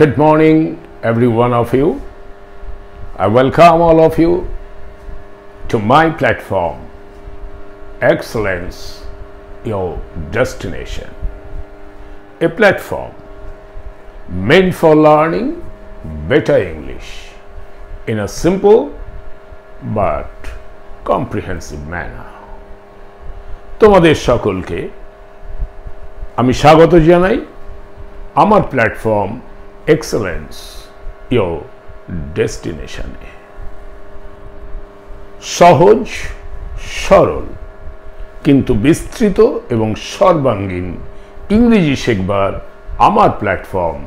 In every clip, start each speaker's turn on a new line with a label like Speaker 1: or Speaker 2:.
Speaker 1: Good morning, every one of you. I welcome all of you to my platform, Excellence, Your Destination. A platform meant for learning better English in a simple but comprehensive manner. তোমাদের সকলকে আমি স্বাগত জানাই আমার platform excellence your ডেস্টিনেশনে। সহজ সরল কিন্তু বিস্তৃত এবং সর্বাঙ্গীন ইংরেজি শেখবার আমার প্ল্যাটফর্ম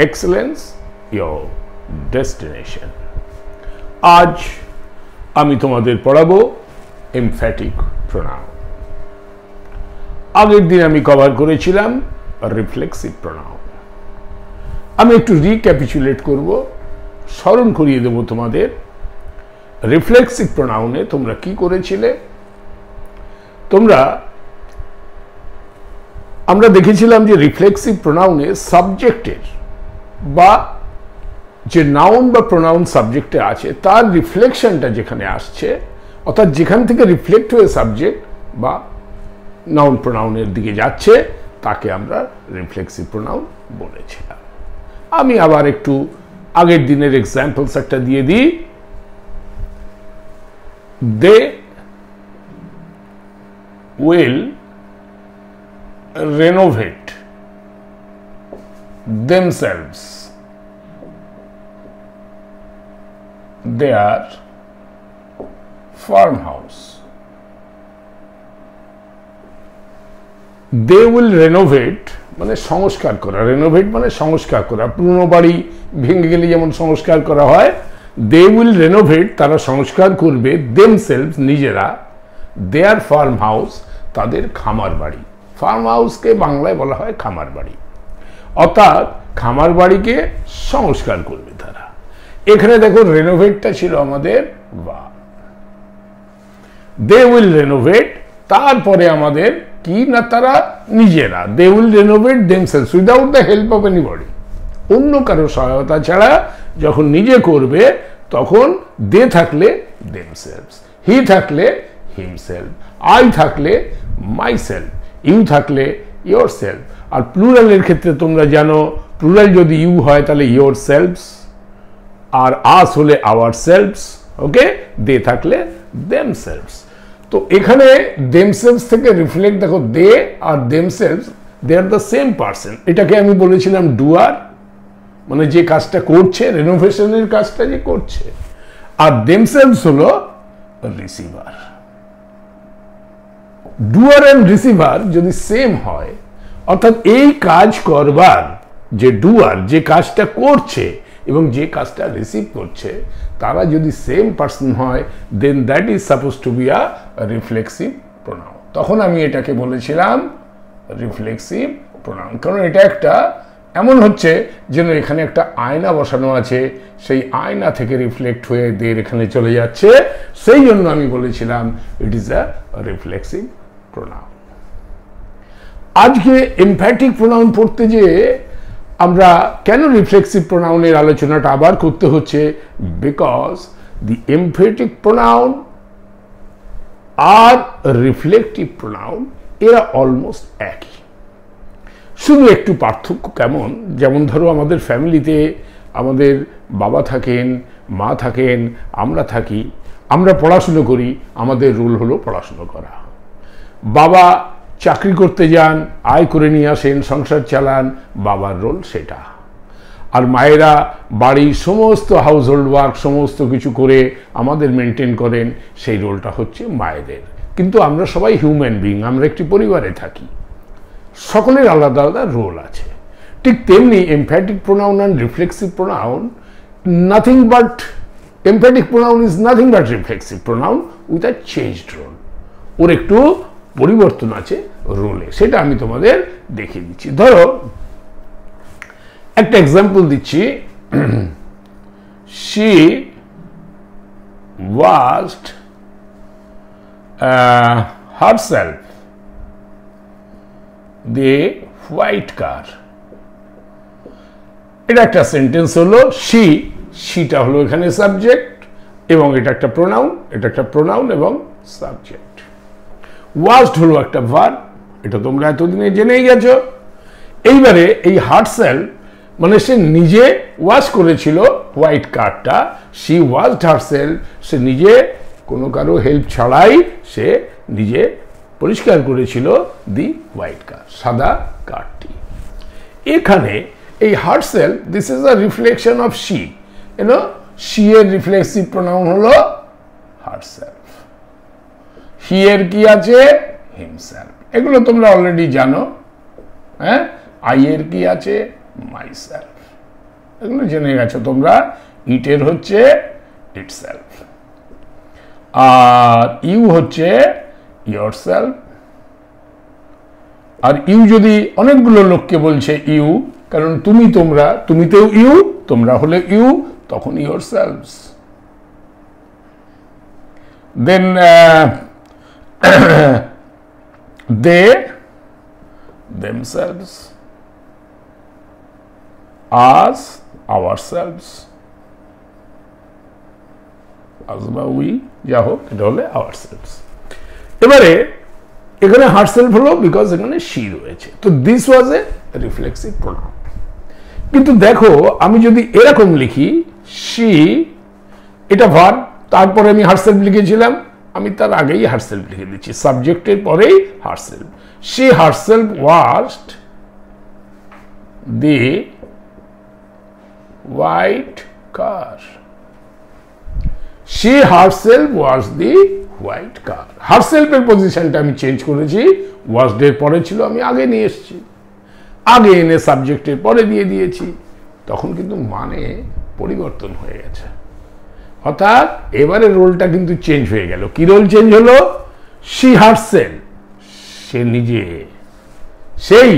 Speaker 1: এক্সেলেন্স ইয়োর ডেস্টিনেশন। আজ আমি তোমাদের পড়াবো এমফ্যাটিক প্রোনাউন। আগের দিন আমি কভার করেছিলাম রিফ্লেক্সিভ প্রোনাউন। আমি একটু রিক্যাপিচুলেট করব, স্মরণ করিয়ে দেব তোমাদের রিফ্লেক্সিভ প্রোনাউনে তোমরা কি করেছিলে। আমরা দেখেছিলাম যে রিফ্লেক্সিভ প্রোনাউনে সাবজেক্টের বা যে নাউন বা প্রোনাউন সাবজেক্টে আছে তার রিফ্লেকশনটা যেখানে আসছে, অর্থাৎ যেখান থেকে রিফ্লেক্ট হয়ে সাবজেক্ট বা নাউন প্রোনাউনের দিকে যাচ্ছে তাকে আমরা রিফ্লেক্সিভ প্রোনাউন বলেছিলাম। আমি আবার একটু আগের দিনের এক্সাম্পলস একটা দিয়ে দিই। They will renovate themselves their farmhouse. They will renovate মানে সংস্কার করা, রেনোভেট মানে সংস্কার করা। পুরনো বাড়ি ভেঙে গেলে যেমন সংস্কার করা হয়, দে উইল রেনোভেট তারা সংস্কার করবে, দেমসেলভস নিজেরা, দেয়ার ফার্ম হাউস তাদের খামার বাড়ি। ফার্ম হাউসকে বাংলায় বলা হয় খামার বাড়ি, অর্থাৎ খামার বাড়িকে সংস্কার করবে তারা। এখানে দেখো রেনোভেটটা ছিল আমাদের ভার্ব। দে উইল রেনোভেট, তারপরে আমাদের কি না তারা নিজেরা, they will renovate themselves without the help of anybody, অন্য কারো সহায়তা ছাড়া যখন নিজে করবে তখন দে থাকলে দেমসেলভস, হি থাকলে হিমসেলফ, আই থাকলে মাইসেলফ, ইউ থাকলে ইয়োর সেলফ। আর প্লুরালের ক্ষেত্রে তোমরা জানো প্লুরাল যদি ইউ হয় তাহলে ইয়োর সেলফস, আর আস হলে আওয়ার সেলফস। ওকে, দে থাকলে দেমসেলভস। তো এখানে দেমসেলভস থেকে রিফ্লেক্ট দেখো, they are themselves they are the same person. এটাকে আমি বলেছিলাম ডুয়ার, মানে যে কাজটা করছে, রেনোভেশনের কাজটা যে করছে, আর দেমসেলভস হলো রিসিভার। ডুয়ার এন্ড রিসিভার যদি সেম হয়, অর্থাৎ এই কাজ করবার যে ডুয়ার যে কাজটা করছে এবং যে কাজটা রিসিভ করছে তারা যদি সেম পারসন হয়, then that is suppose to be a reflexive pronoun. তখন আমি এটাকে বলেছিলাম রিফ্লেক্সিভ প্রোনাউন, কারণ এটা একটা এমন হচ্ছে যেন এখানে একটা আয়না বসানো আছে, সেই আয়না থেকে রিফ্লেক্ট হয়ে দের এখানে চলে যাচ্ছে, সেই জন্য আমি বলেছিলাম it is a reflexive pronoun. আজকে এমফ্যাটিক প্রোনাউন পড়তে যেয়ে আমরা কেন রিফ্লেক্সিভ প্রোনাউনের আলোচনাটা আবার করতে হচ্ছে, বিকজ দি এমফ্যাটিক প্রোনাউন আর রিফ্লেক্টিভ প্রোনাউন এরা অলমোস্ট একই, শুধু একটু পার্থক্য কেমন। যেমন ধরো আমাদের ফ্যামিলিতে আমাদের বাবা থাকেন, মা থাকেন, আমরা থাকি, আমরা পড়াশুনো করি, আমাদের রোল হলো পড়াশুনো করা। বাবা চাকরি করতে যান, আয় করে নিয়ে আসেন, সংসার চালান, বাবার রোল সেটা। আর মায়েরা বাড়ির সমস্ত হাউস হোল্ড ওয়ার্ক সমস্ত কিছু করে আমাদের মেনটেন করেন, সেই রোলটা হচ্ছে মায়েদের। কিন্তু আমরা সবাই হিউম্যান বিং, আমরা একটি পরিবারে থাকি, সকলের আলাদা আলাদা রোল আছে। ঠিক তেমনি emphatic pronoun and reflexive pronoun nothing but, emphatic pronoun is nothing but reflexive pronoun with a changed role. ওর একটু পরিবর্তন আছে রোলে, সেটা আমি তোমাদের দেখিয়ে দিচ্ছি। ধরো একটা এক্সাম্পল দিচ্ছি, she washed herself the white car. এটা একটা সেন্টেন্স হলো শিটা হলো এখানে সাবজেক্ট এবং এটা একটা প্রোনাউন, এটা একটা প্রোনাউন এবং সাবজেক্ট। ওয়াশড হলো একটা ভার্ব, এটা তোমরা এতদিনে জেনেই গেছো। এইবারে এই হার্টসেলফ মানে সে নিজে ওয়াশ করেছিল হোয়াইট কারটা, শি ওয়াশড হারসেলফ, সে নিজে কোনো কারো হেল্প ছাড়াই সে নিজে পরিষ্কার করেছিল দি হোয়াইট কার, সাদা কারটি। এখানে এই herself, this is a reflection of she, YONO she এর রিফ্লেক্সিভ প্রোনাউন হলো হারসেলফ, হি এর কি আছে হিমসেলফ, এগুলো তোমরা অলরেডি জানো। হ্যাঁ, আই এর কি আছে মাইসেলফ, এগুলো জেনে গেছো তোমরা। ইটের হচ্ছে ইটসেলফ, আর ইউ হচ্ছে ইয়োরসেলফ। আর ইউ যদি অনেকগুলো লোককে বলছে ইউ, কারণ তুমি তোমরা, তুমিতেও ইউ, তোমরা হলে ইউ, তখন ইয়োরসেলভস। দেন দে themselves, us ourselves, us বা উই যা হোক, এটা হলে ourselves। এবারে এখানে হারসেলফ হলো বিকজ এখানে শি রয়েছে, তো this was A reflexive pronoun. কিন্তু দেখো আমি যদি এরকম লিখি শি, এটা ভার্ব, তারপরে আমি হারসেলফ লিখেছিলাম, আমি তার আগেই হারসেলফ লিখে দিচ্ছি, সাবজেক্টের পরেই herself. She herself washed the white car. She herself washed the white car. Herself এর পজিশনটা আমি চেঞ্জ করেছি, washed এর পরে ছিল, আমি আগে নিয়ে এসেছি, আগে এনে সাবজেক্টের পরে দিয়ে দিয়েছি, তখন কিন্তু মানে পরিবর্তন হয়ে গেছে। অর্থাৎ এবারে রোলটা কিন্তু চেঞ্জ হয়ে গেল। কি রোল চেঞ্জ হলো? she herself, সে নিজে, সেই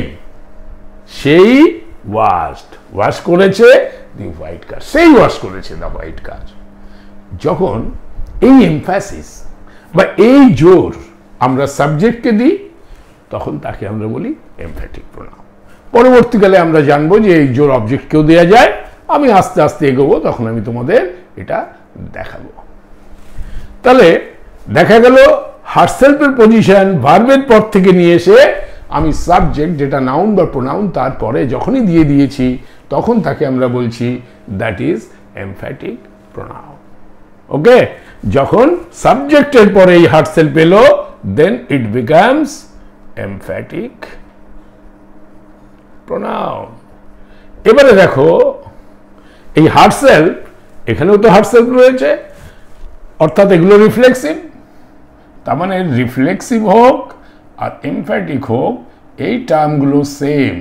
Speaker 1: ওয়াশ করেছে দি হোয়াইট কার, সেই ওয়াশ করেছে দ্য হোয়াইট কার। যখন এই এমফ্যাসিস বা এই জোর আমরা সাবজেক্টকে দিই, তখন তাকে আমরা বলি এমফ্যাটিক প্রোনাউন। পরবর্তীকালে আমরা জানবো যে এই জোর অবজেক্টকেও দেওয়া যায়, আমি আস্তে আস্তে এগোবো, তখন আমি তোমাদের এটা দেখাবো। তাহলে দেখা গেল হারসেলফের পজিশন ভার্বের পর থেকে নিয়ে এসে আমি সাবজেক্ট যেটা নাউন বা প্রোনাউন তারপরে যখনই দিয়ে দিয়েছি, তখন তাকে আমরা বলছি দ্যাট ইজ এমফ্যাটিক প্রোনাউন। ওকে, যখন সাবজেক্টের পরে এই হারসেলফ এলো, দেন ইট বিকামস এমফ্যাটিক প্রোনাউন। এবারে দেখো এই হারসেলফ, এখানেও তো হারসেলফ রয়েছে, অর্থাৎ এগুলো রিফ্লেক্সিভ, তার মানে রিফ্লেক্সিভ হোক আর এমফ্যাটিক হোক, এই টার্মগুলো সেম।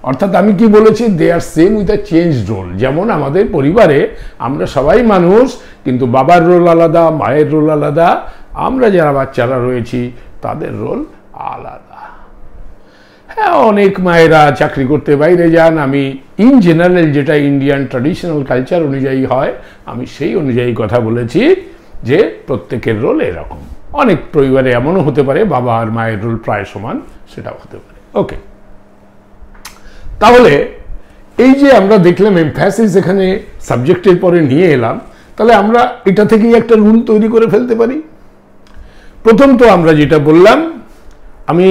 Speaker 1: অর্থাৎ আমি কি বলেছি, they are same with a change role. যেমন আমাদের পরিবারে আমরা সবাই মানুষ, কিন্তু বাবার রোল আলাদা, মায়ের রোল আলাদা, আমরা যারা বাচ্চারা রয়েছি তাদের রোল আলাদা। হ্যাঁ, অনেক মায়েরা চাকরি করতে বাইরে যান, আমি ইন জেনারেল যেটা ইন্ডিয়ান ট্র্যাডিশনাল কালচার অনুযায়ী হয়, আমি সেই অনুযায়ী কথা বলেছি যে প্রত্যেকের রোল এরকম। অনেক পরিবারে এমনও হতে পারে বাবা আর মায়ের রোল প্রায় সমান, সেটাও হতে পারে। ওকে, তাহলে এই যে আমরা দেখলাম এমফ্যাসিস এখানে সাবজেক্টের পরে নিয়ে এলাম, তাহলে আমরা এটা থেকেই একটা রুল তৈরি করে ফেলতে পারি। প্রথম তো আমরা যেটা বললাম, আমি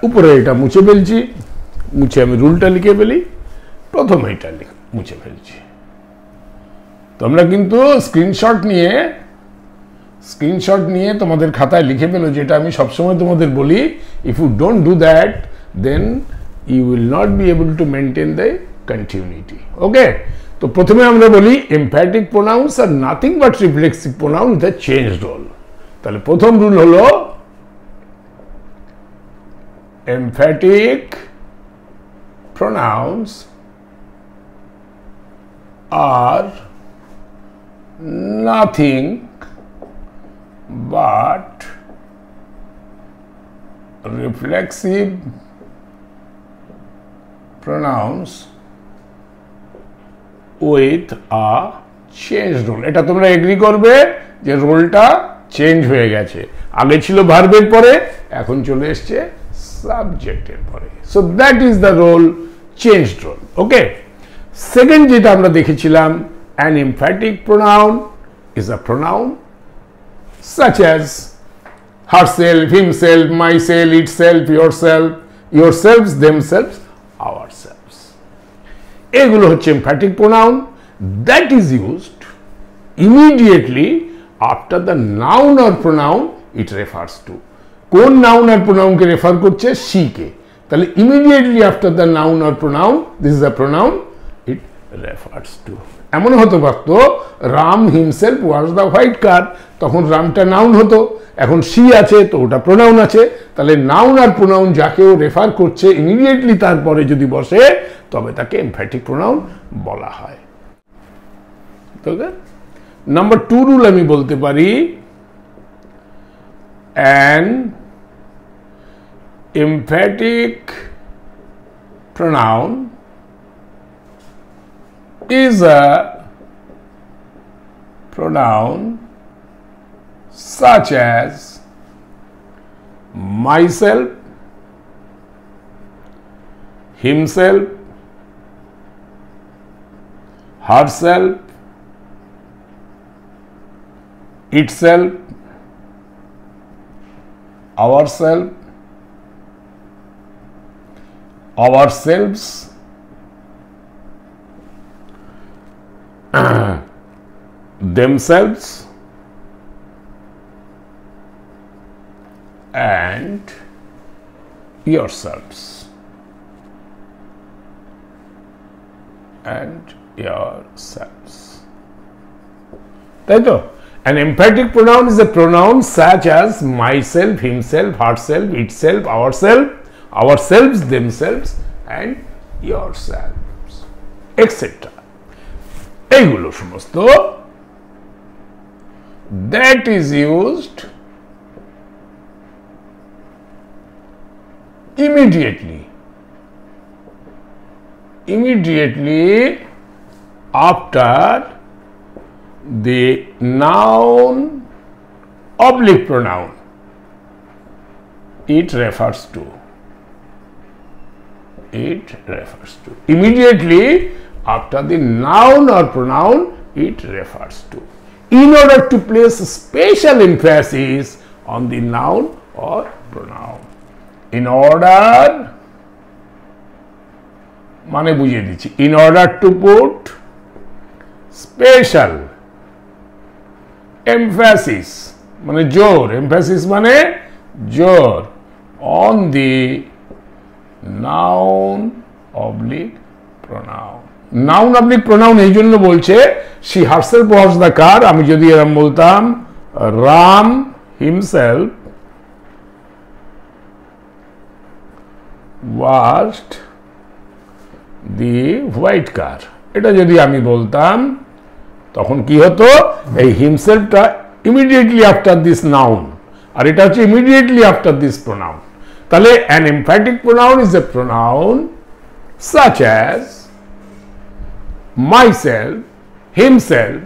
Speaker 1: উপরে এটা মুছে ফেলছি, মুছে আমি রুলটা লিখে ফেলি, প্রথমে এটা মুছে ফেলছি। তোমরা কিন্তু স্ক্রিনশট নিয়ে তোমাদের খাতায় লিখে ফেলো, যেটা আমি সবসময় তোমাদের বলি, if you don't do that then you will not be able to maintain the continuity. Okay, তো প্রথমে আমরা বলি emphatic pronouns are nothing but reflexive pronoun with a change role. তাহলে প্রথম রুল হলো emphatic pronouns are nothing but reflexive pronouns with a change rule। এটা তোমরা agri করবে যে রোলটা চেঞ্জ হয়ে গেছে, আগে ছিল ভার্বের পরে, এখন চলে এসছে সাবজেক্টের পরে। So that is the role, changed role. Okay, second যেটা আমরা দেখেছিলাম, an emphatic pronoun is a pronoun such as herself, himself, myself, itself, yourself, yourselves, themselves, ourselves. এগুলো হচ্ছে emphatic pronoun that is used immediately after the noun or pronoun it refers to. কোন noun or pronoun K refer করছে? she কে। তাহলে immediately after the noun or pronoun, this is a pronoun, it refers to. এমন হতে পারতো Ram himself was the white car, তখন রামটা noun হতো, এখন সি আছে তো ওটা প্রোনাউন আছে। তাহলে নাউন আর প্রোনাউন যাকেও রেফার করছে ইমিডিয়েটলি তারপরে যদি বসে তবে তাকে এমফ্যাটিক প্রোনাউন বলা হয়। নাম্বার 2 রুল আমি বলতে পারি, an emphatic pronoun is a pronoun such as myself, himself, herself, itself, ourself, ourselves, themselves, and yourselves, and yourselves. তাই তো? An emphatic pronoun is a pronoun such as myself, himself, herself, itself, ourself, ourselves, themselves, and yourselves, etc. এইগুলো সমস্ত that is used immediately after the noun oblique pronoun it refers to. Immediately after the noun or pronoun it refers to, in order to place special emphasis on the noun or pronoun. In order মানে বুঝিয়ে দিচ্ছি, in order to put special emphasis মানে জোর, emphasis মানে জোর, on the noun oblique pronoun. Noun oblique pronoun এই জন্য বলছে she herself was the car, আমি যদি এরকম বলতাম Ram himself washed the white car, এটা যদি আমি বলতাম তখন কি হতো, এই হিমসেলফটা ইমিডিয়েটলি আফটার দিস নাউন আর এটা হচ্ছে ইমিডিয়েটলি আফটার দিস প্রোনাউন। তাহলে an emphatic pronoun is a pronoun such as myself, himself,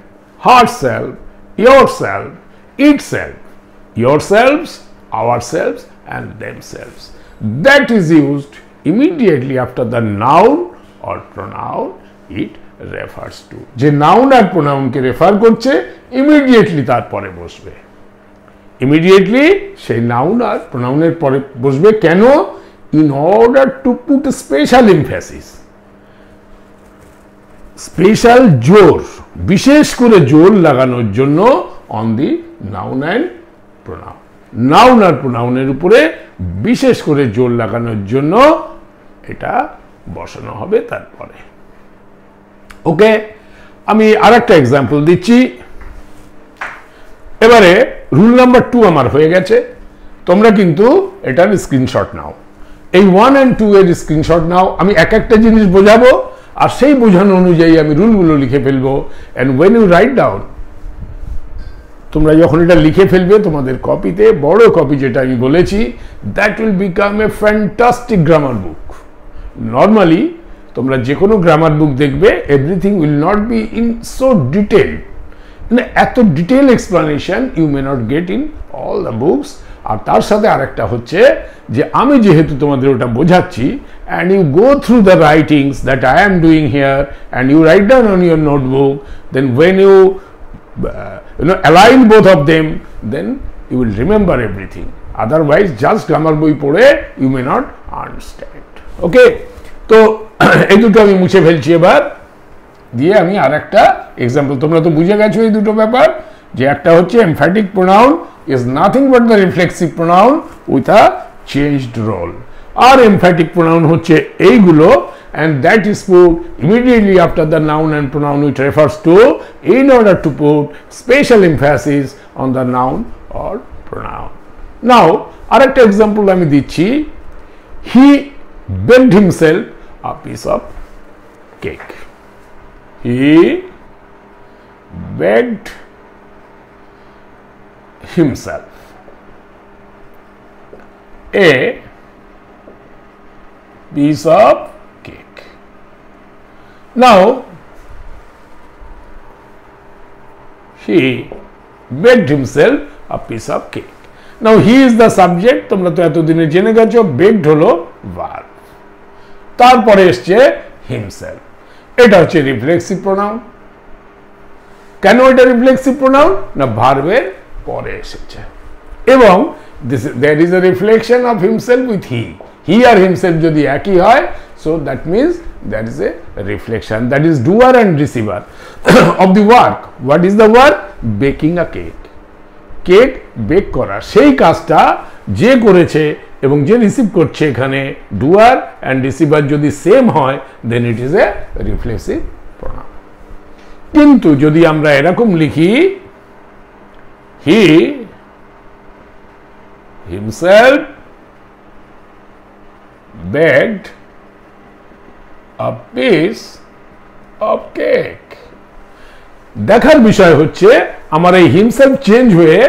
Speaker 1: herself, yourself, itself, yourselves, ourselves, and themselves. That is used immediately after the noun or pronoun it refers to. যে noun আর প্রোনাউনকে refer করছে immediately তারপরে বসবে, immediately সেই noun আর প্রোনাউনের পরে বসবে। কেন? In order to put special emphasis, special জোর, বিশেষ করে জোর লাগানোর জন্য on the noun and pronoun, noun আর প্রোনাউনের উপরে বিশেষ করে জোর লাগানোর জন্য এটা বসানো হবে তারপরে। ওকে, আমি আরেকটা এক্সাম্পল দিচ্ছি। এবারে রুল নাম্বার 2 আমার হয়ে গেছে, তোমরা কিন্তু এটার স্ক্রিনশট নাও, এই 1 and 2 এর স্ক্রিনশট নাও। আমি এক একটা জিনিস বোঝাবো আর সেই বোঝানো অনুযায়ী আমি রুলগুলো লিখে ফেলবো। And when you write down, তোমরা যখন এটা লিখে ফেলবে তোমাদের কপিতে, বড় কপি যেটা আমি বলেছি, that will become a fantastic grammar book. Normally তোমরা যে কোনো গ্রামার বুক দেখবে, everything will not be in so detail, মানে এত detail explanation you may not get in all the books, আর তার সাথে আরেকটা হচ্ছে যে আমি যেহেতু তোমাদের ওটা বোঝাচ্ছি, and you go through the writings that I am doing here and you write down on your notebook, then when you align both of them, then you will remember everything. Otherwise just grammar বই পড়ে you may not understand. Okay, তো এই দুটো আমি মুছে ফেলছি এবার, দিয়ে আমি আরেকটা এক্সাম্পল। তোমরা তো বুঝে গেছো এই দুটো ব্যাপার, যে একটা হচ্ছে emphatic pronoun is nothing but the reflexive pronoun with a changed role, R emphatic pronoun হচ্ছে এইগুলো, and that is put immediately after the noun and pronoun which refers to, in order to put special emphasis on the noun or pronoun. Now আরেকটা example আমি দিচ্ছি, he baked himself a piece of cake. He baked himself a piece of cake. Now he baked himself a piece of cake. Now he is the subject, তোমরা তো এতদিনে জেনে গেছো, baked হলো verb, তারপরে এসছে himself, এটা হচ্ছে রিফ্লেক্সিভ প্রোনাউন। কেন এটা রিফ্লেক্সিভ প্রোনাউন? না ভার্বের পরে এসেছে, এবং there is a reflection of himself with he R himself যদি একই হয়, so that means there is a reflection, that is doer and receiver of the work. What is the work? Baking a cake. Cake bake করা, সেই কাজটা যে করেছে এবং যে রিসিভ করছে, এখানে ডুয়ার অ্যান্ড রিসিভার যদি সেম হয়, then it is a reflexive pronoun. কিন্তু যদি আমরা এরকম লিখি, he himself baked a piece of cake, দেখার বিষয় হচ্ছে আমার এই হিমসেলফ চেঞ্জ হয়ে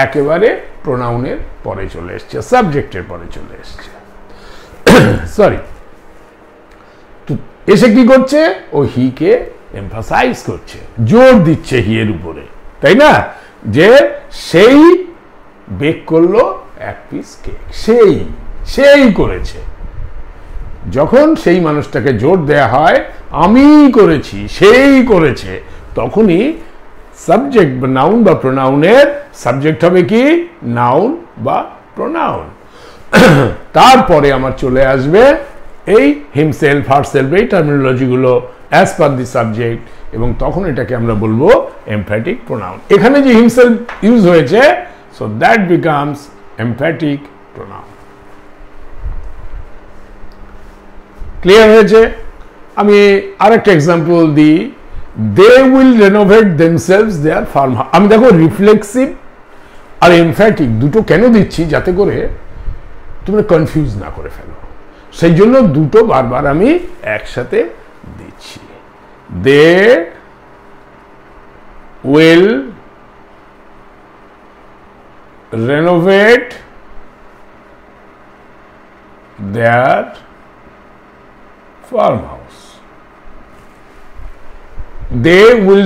Speaker 1: একেবারে প্রোনাউনের পরে চলে এসছে, সাবজেক্টের পরে চলে এসছে। সরি, তো এসে কি করছে? ও হি কে এমফাসাইজ করছে, জোর দিচ্ছে হি এর উপরে, তাই না? যে সেই বেক করলো এক পিস কেক, সেই করেছে। যখন সেই মানুষটাকে জোর দেয়া হয় আমি করেছি, সেই করেছে, তখনই সাবজেক্ট বা নাউন বা প্রোনাউনের সাবজেক্ট হবে কি? নাউন বা প্রোনাউন। তারপরে আমার চলে আসবে এই হিমসেলফ, হারসেলফ, এই টার্মিনোলজিগুলো অ্যাজ পার দি সাবজেক্ট, এবং তখন এটাকে আমরা বলবো এমফ্যাটিক প্রোনাউন। এখানে যে হিমসেলফ ইউজ হয়েছে, so that becomes emphatic pronoun. Clear হয়েছে? আমি আরেকটা এক্সাম্পল দিই, they will renovate themselves their farmhouse. আমি দেখো রিফ্লেক্সিভ আর এমফ্যাটিক দুটো কেন দিচ্ছি, যাতে করে তোমরা কনফিউজ না করে ফেলো, সেই জন্য দুটো বারবার আমি একসাথে দিচ্ছি। they will renovate their farmhouse. They will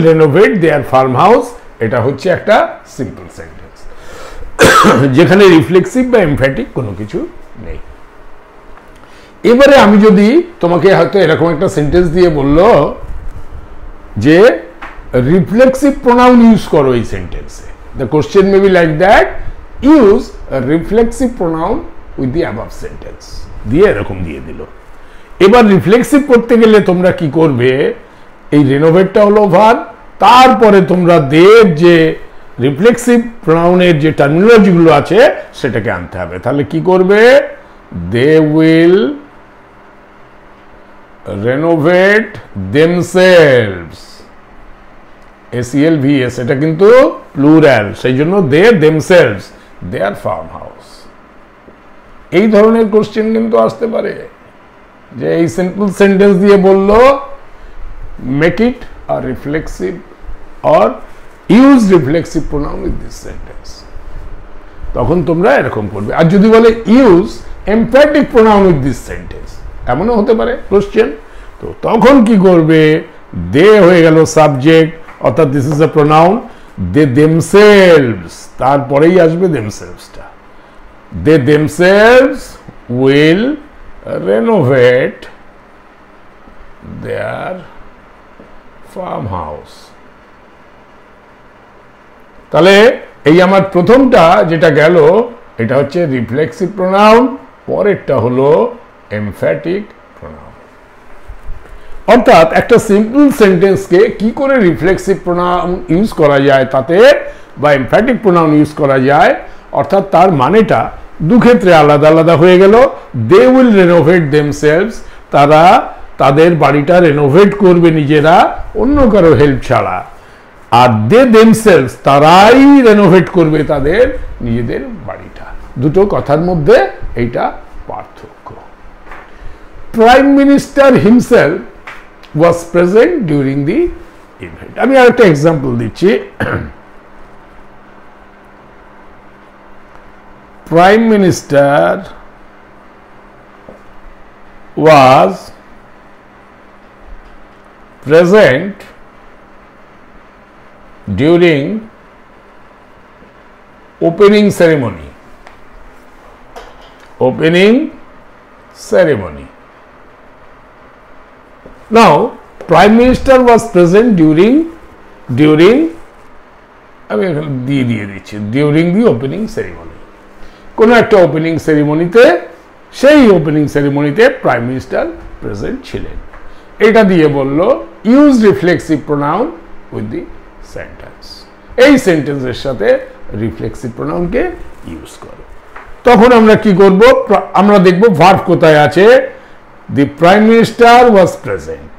Speaker 1: renovate their farmhouse, এটা হচ্ছে একটা সিম্পল সেন্টেন্স, যেখানে রিফ্লেক্সিভ বা এমফ্যাটিক কোনো কিছু নেই। এবারে আমি যদি তোমাকে হয়তো এরকম একটা সেন্টেন্স দিয়ে বললো যে রিফ্লেক্সিভ প্রোনাউন ইউজ করো এই সেন্টেন্সে, the question may be like that, use reflexive pronoun with the above sentence, দিয়ে এরকম দিয়ে দিল। এবার রিফ্লেক্সিভ করতে গেলে তোমরা কি করবে? এই রেনোভেটটা হলো ভার্ব, তারপরে তোমরা দের যে রিফ্লেক্সিভ প্রোনাউনের যে টার্মিনোলজিগুলো আছে সেটাকে আনতে হবে। তাহলে কি করবে? They will renovate themselves, SELVS, এটা কিন্তু প্লুরাল, সেই জন্য they themselves their farmhouse। এই ধরনের কোশ্চেন কিন্তু আসতে পারে, যে এই সিম্পল সেন্টেন্স দিয়ে বললো make it a reflexive or use reflexive pronoun with this sentence, তখন তোমরা এরকম করবে। আর যদি বলে use emphatic pronoun with this sentence, এমনও হতে পারে কোশ্চেন, তো তখন কি করবে? দে হয়ে গেল সাবজেক্ট, অর্থাৎ this is a pronoun, they themselves, তারপরেই আসবে দেমসেলভসটা। They themselves will renovate their farm house. তাহলে এই আমার প্রথমটা যেটা গেল এটা হচ্ছে রিফ্লেক্সিভ প্রোনাউন, পরেরটা হলো এমফ্যাটিক প্রোনাউন। অর্থাৎ একটা সিম্পল সেন্টেন্সকে কি করে রিফ্লেক্সিভ প্রোনাউন ইউজ করা যায় তাতে, বা এমফ্যাটিক প্রোনাউন ইউজ করা যায়, অর্থাৎ তার মানেটা দু ক্ষেত্রে আলাদা আলাদা হয়ে গেল। দে উইল রেনোভেট দেমসেলভস, তারা তাদের বাড়িটা রেনোভেট করবে নিজেরা, অন্য কারো হেল্প ছাড়া। আর দে দেমসেলভস, তারাই রেনোভেট করবে তাদের নিজেদের বাড়িটা। দুটো কথার মধ্যে এইটা পার্থক্য। Prime minister himself was present during the event. আমি আরেকটা এক্সাম্পল দিচ্ছি। Prime minister was present during opening ceremony. Opening ceremony. Now, Prime Minister was present during আমি এখানে দিয়ে দিচ্ছি during the opening ceremony. কোনো একটা ওপেনিং সেরিমনিতে, সেই ওপেনিং সেরিমনিতে প্রাইম মিনিস্টার প্রেজেন্ট ছিলেন। এটা দিয়ে বলল use reflexive pronoun with the sentence, এই সেন্টেন্সের সাথে রিফ্লেক্সিভ প্রোনাউনকে ইউজ করো। তখন আমরা কি করব, আমরা দেখব ভার্ব কোথায় আছে। The Prime Minister was present.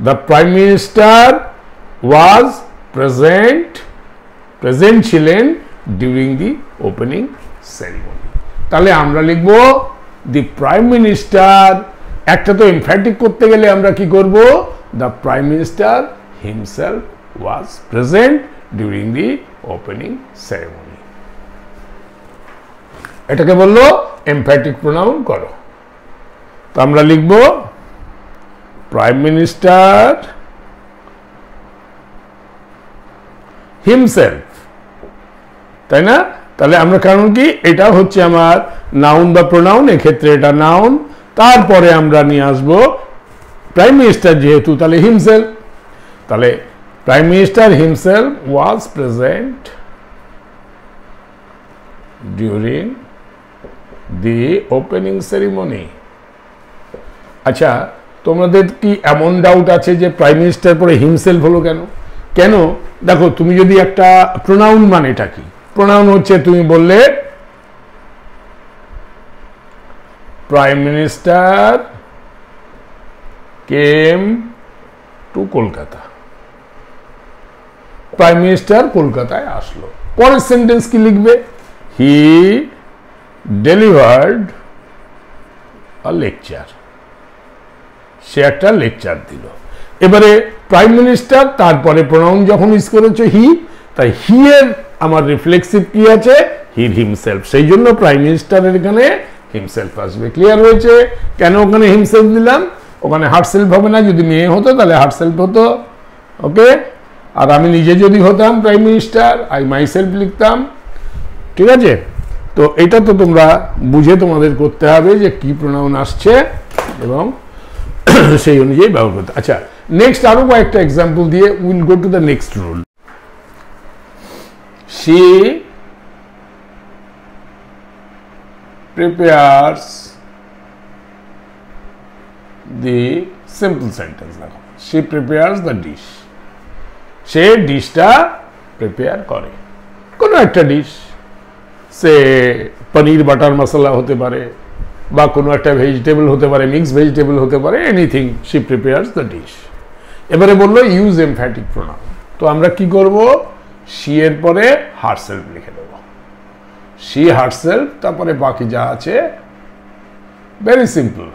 Speaker 1: The Prime Minister was present ছিলেন during the opening ceremony. তাহলে আমরা লিখব the Prime Minister, একটা তো এমফ্যাটিক করতে গেলে আমরা কি করব, the Prime Minister himself was present during the opening ceremony. এটাকে বললো এমফ্যাটিক প্রোনাউন করো। তো আমরা লিখব প্রাইম মিনিস্টার হিমসেলফ, তাই না? তাহলে আমরা কারণ কি, এটা হচ্ছে আমার নাউন বা প্রোনাউন, এক্ষেত্রে এটা নাউন, তারপরে আমরা নিয়ে আসবো প্রাইম মিনিস্টার যেহেতু, তাহলে হিমসেলফ। তাহলে prime minister himself was present during the opening ceremony. আচ্ছা, তোমাদের কি এমন ডাউট আছে যে প্রাইম মিনিস্টার পরে হিমসেলফ হলো কেন? কেন? দেখো, তুমি যদি একটা প্রোনাউন, মানেটা কি? প্রোনাউন হচ্ছে তুমি বললে prime minister came to Kolkata, prime minister কলকাতায় আসলো। পরের সেন্টেন্স কি লিখবে? হি ডেলিভার্ড আ লেকচার, সে একটা লেকচার দিল। এবারে প্রাইম মিনিস্টার, তারপরে প্রোনাউন যখন ইউজ করেছে হি, তাই হি এর আমার রিফ্লেক্সিভ কি আছে? He himself. সেই জন্য প্রাইম মিনিস্টারের এখানে হিমসেলফ আসবে। ক্লিয়ার হয়েছে কেন ওখানে হিমসেলফ দিলাম? ওখানে হার্টসেলফ হবে না, যদি মেয়ে হতো তাহলে হার্টসেলফ হতো। ওকে, আর আমি নিজে যদি হতাম প্রাইম মিনিস্টার, আই মাইসেলফ লিখতাম। ঠিক আছে, তো এটা তো তোমরা বুঝে তোমাদের করতে হবে যে কি প্রোনাউন আসছে এবং সেই অনুযায়ী ব্যবহার করতে। আচ্ছা, নেক্সট আরো কয়েকটা এক্সাম্পল দিয়ে will go to the next rule. She prepares the simple sentence. She prepares the dish. সে ডিশটা প্রিপেয়ার করে, কোনো একটা ডিশ, সে পনির বাটার মশলা হতে পারে, বা কোনো একটা ভেজিটেবল হতে পারে, মিক্স ভেজিটেবল হতে পারে, anything. She prepares the dish. এবারে বললো ইউজ এমফ্যাটিক প্রোনাউন। তো আমরা কি করব, শি এর পরে হারসেলফ লিখে দেব, শি হারসেলফ, তারপরে বাকি যা আছে। Very simple.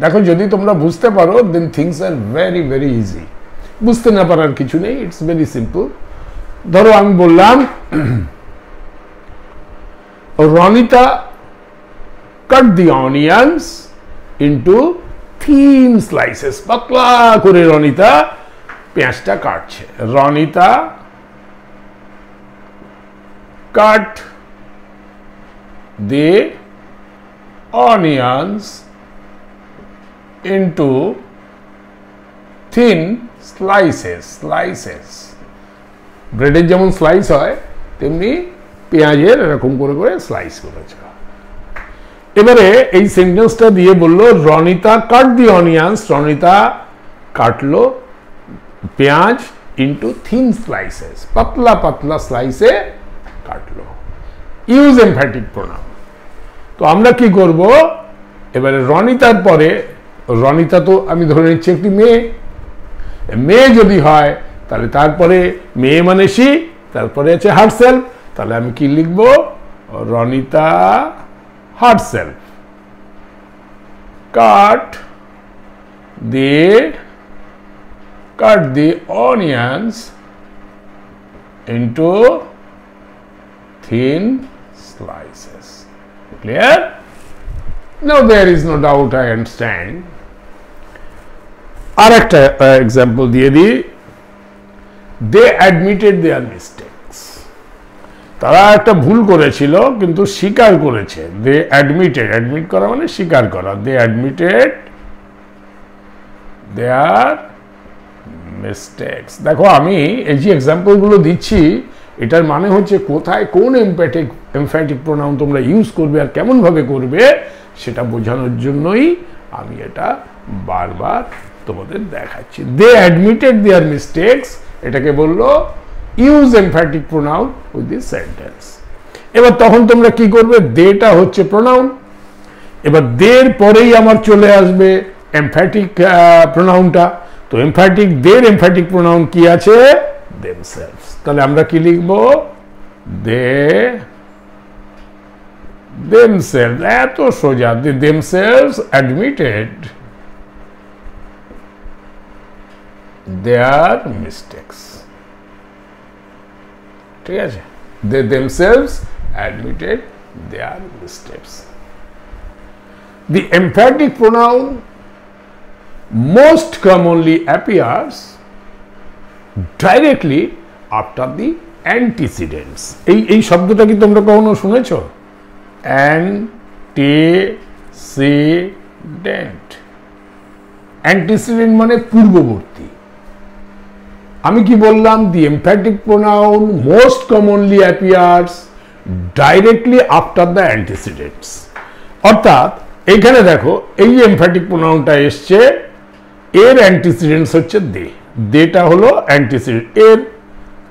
Speaker 1: দেখো, যদি তোমরা বুঝতে পারো then things are very very easy. বুঝতে না পারার কিছু নেই, ইটস ভেরি সিম্পল। ধরো আমি বললাম রনিতা কাট দি অনিয়ন্স ইনটু থিন স্লাইসেস। পাতলা করে রনিতা পেঁয়াজটা কাটছে। Ronita cut the onions into thin slices. ব্রেডের যেমন স্লাইস হয় তেমনি পেঁয়াজের এরকম করে করে স্লাইস করেছে। এবারে এই সেন্টেন্সটা দিয়ে বলল রনিতা কাট দি অনিয়ন্স, রনিতা কাটলো পেঁয়াজ ইন্টু থিন স্লাইসেস, পাতলা পাতলা স্লাইসে কাটলো। Use emphatic pronoun. তো আমরা কি করব, এবারে রনিতার পরে, রনিতা তো আমি ধরে নিচ্ছি একটি মেয়ে, মেয়ে যদি হয় তাহলে তারপরে মেয়ে মানে সি, তারপরে আছে হারসেলফ, তাহলে আমি কি লিখব, Ronita herself cut the onions into thin slices. Clear? Now there is no doubt, I understand. আর একটা এক্সাম্পল দিয়ে দিই, they admitted their mistakes. তারা একটা ভুল করেছিল কিন্তু স্বীকার করেছে। they admitted, admit করা মানে স্বীকার করা, they admitted their mistakes. দেখো আমি এই যে এক্সাম্পলগুলো দিচ্ছি এটার মানে হচ্ছে কোথায় কোন এমফ্যাটিক প্রোনাউন তোমরা ইউজ করবে আর কেমন ভাবে করবে সেটা বোঝানোর জন্যই আমি এটা বারবার তোমাদের দেখাচ্ছি। they admitted their mistakes, এটাকে বললো use emphatic pronoun with this sentence. এবার তখন তোমরা কি করবে, দেটা হচ্ছে প্রোনাউন, এবার দের পরেই আমার চলে আসবে এমফ্যাটিক প্রোনাউনটা। তো এমফ্যাটিক দের এমফ্যাটিক প্রোনাউন কি আছে, themselves। তাহলে আমরা কি লিখব, they themselves, এত সোজা, they themselves admitted their mistakes। ঠিক আছে, they themselves admitted their mistakes। The emphatic pronoun most commonly appears directly after the antecedents। এই শব্দটা কি তোমরা কখনো শুনেছ, antecedent? antecedent মানে পূর্ববর্তী। আমি কি বললাম, the emphatic pronoun most commonly appears directly after the antecedents। অর্থাৎ এইখানে দেখো এই এমফ্যাটিক প্রোনাউনটা এসছে, এর অ্যান্টিসিডেন্টস হচ্ছে দে, দেটা হলো অ্যান্টিসিডেন্ট, এর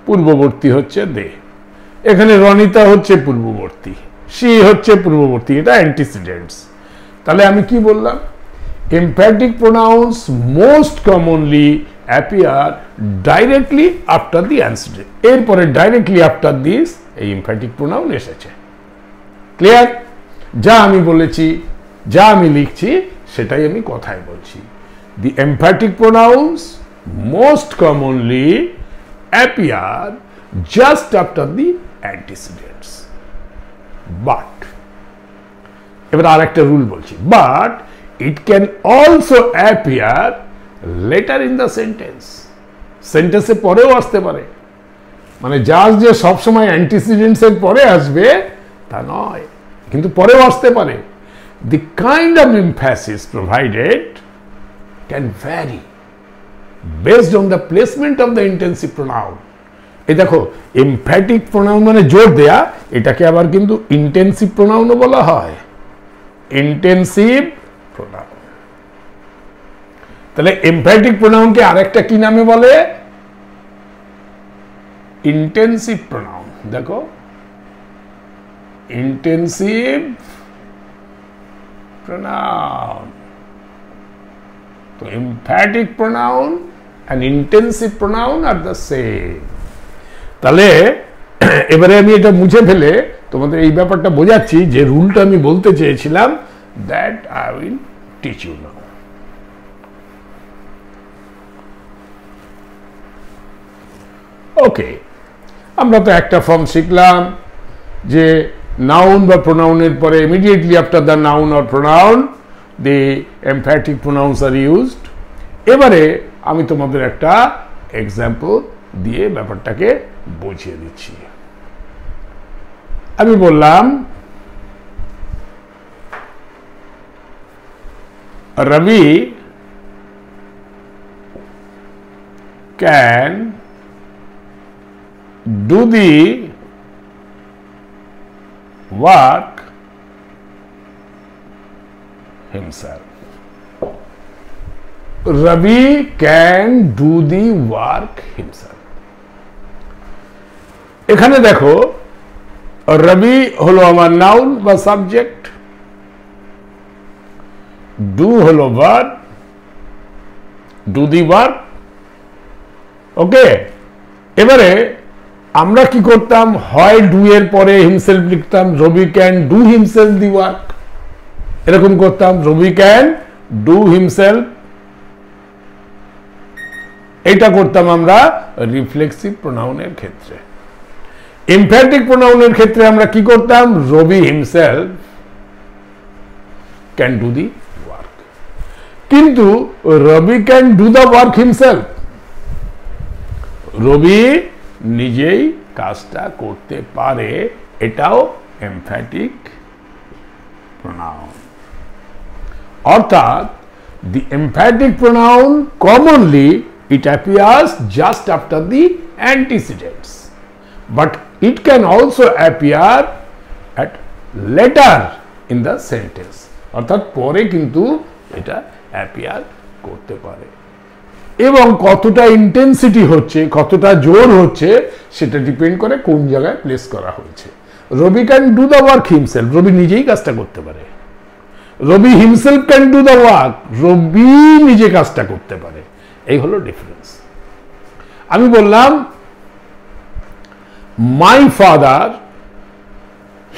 Speaker 1: পূর্ববর্তী হচ্ছে দে। এখানে রনিতা হচ্ছে পূর্ববর্তী, সি হচ্ছে পূর্ববর্তী, এটা অ্যান্টিসিডেন্টস। তাহলে আমি কি বললাম, emphatic pronouns most commonly appear directly after the antecedent। এরপরে directly after this এই emphatic pronoun এসেছে। ক্লিয়ার? যা আমি বলেছি, যা আমি লিখছি সেটাই আমি কথায় বলছি। The emphatic pronouns most commonly appear just after the antecedents, but এবার আরেকটা রুল বলছি, but it can also appear later in the sentence। সেন্টেন্সে পরেও আসতে পারে, মানে জাস্ট যে সবসময় অ্যান্টিসিডেন্টস এর পরে আসবে তা নয়, কিন্তু পরেও আসতে পারে। The kind of emphasis provided can vary based on the placement of the intensive pronoun। এই দেখো এমফ্যাটিক প্রোনাউন মানে জোর দেয়া, এটাকে আবার কিন্তু ইন্টেন্সিভ প্রোনাউনও বলা হয়, ইন্টেন্সিভ প্রোনাউন। তাহলে এমফ্যাটিক প্রোনাউনকে আরেকটা কি নামে বলে, ইন্টেন্সিভ প্রোনাউন। দেখো ইন্টেন্সিভ প্রোনাউন, তো emphatic pronoun and intensive pronoun are the same। তাহলে এবারে আমি এটা মুছে ফেলে তোমাদের এই ব্যাপারটা বোঝাচ্ছি যে রুলটা আমি বলতে চেয়েছিলাম, that I will teach you now। ওকে, আমরা তো একটা ফর্ম শিখলাম যে নাউন বা প্রোনাউনের পরে immediately after the noun or pronoun the emphatic pronouns are used। এবারে আমি তোমাদের একটা এক্সাম্পল দিয়ে ব্যাপারটাকে বুঝিয়ে দিচ্ছি। আমি বললাম Ravi can do the work himself. Ravi can do the work himself. এখানে দেখো রবি হলো আমার নাউন বা সাবজেক্ট, ডু হলো ভার্ব, ডু দি ওয়ার্ক। ওকে, এবারে আমরা কি করতাম, হয় ডু এর পরে হিমসেলফ লিখতাম, Rabi can do himself the work, এরকম করতাম, রবি ক্যান ডু হিমসেলফ। এটা করতাম আমরা রিফ্লেক্সিভ প্রোনাউনের ক্ষেত্রে। এমফ্যাটিক প্রোনাউনের ক্ষেত্রে আমরা কি করতাম, Rabi himself can do the work. কিন্তু Rabi can do the work himself, Rabi নিজেই কাজটা করতে পারে, এটাও এমফ্যাটিক প্রোনাউন। অর্থাৎ the emphatic pronoun commonly it appears just after the antecedents, but it can also appear at later in the sentence, অর্থাৎ পরে কিন্তু এটা অ্যাপিয়ার করতে পারে, এবং কতটা ইন্টেন্সিটি হচ্ছে, কতটা জোর হচ্ছে, সেটা ডিপেন্ড করে কোন জায়গায় প্লেস করা হয়েছে। Rabi can do the work himself, Rabi নিজেই কাজটা করতে পারে। Rabi himself can do the work, Rabi নিজে কাজটা করতে পারে। এই হলো ডিফারেন্স। আমি বললাম my father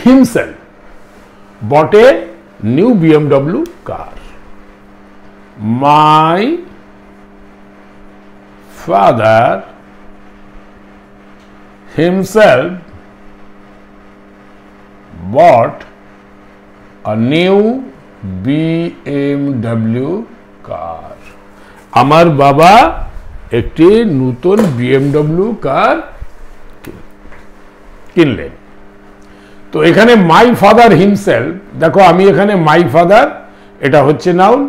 Speaker 1: himself bought a new BMW car. My father himself bought a new BMW car. আমার বাবা একটি নতুন BMW কার কিনলেন। তো এখানে মাই ফাদার হিমসেলফ, দেখো আমি এখানে মাই ফাদার, এটা হচ্ছে নাউন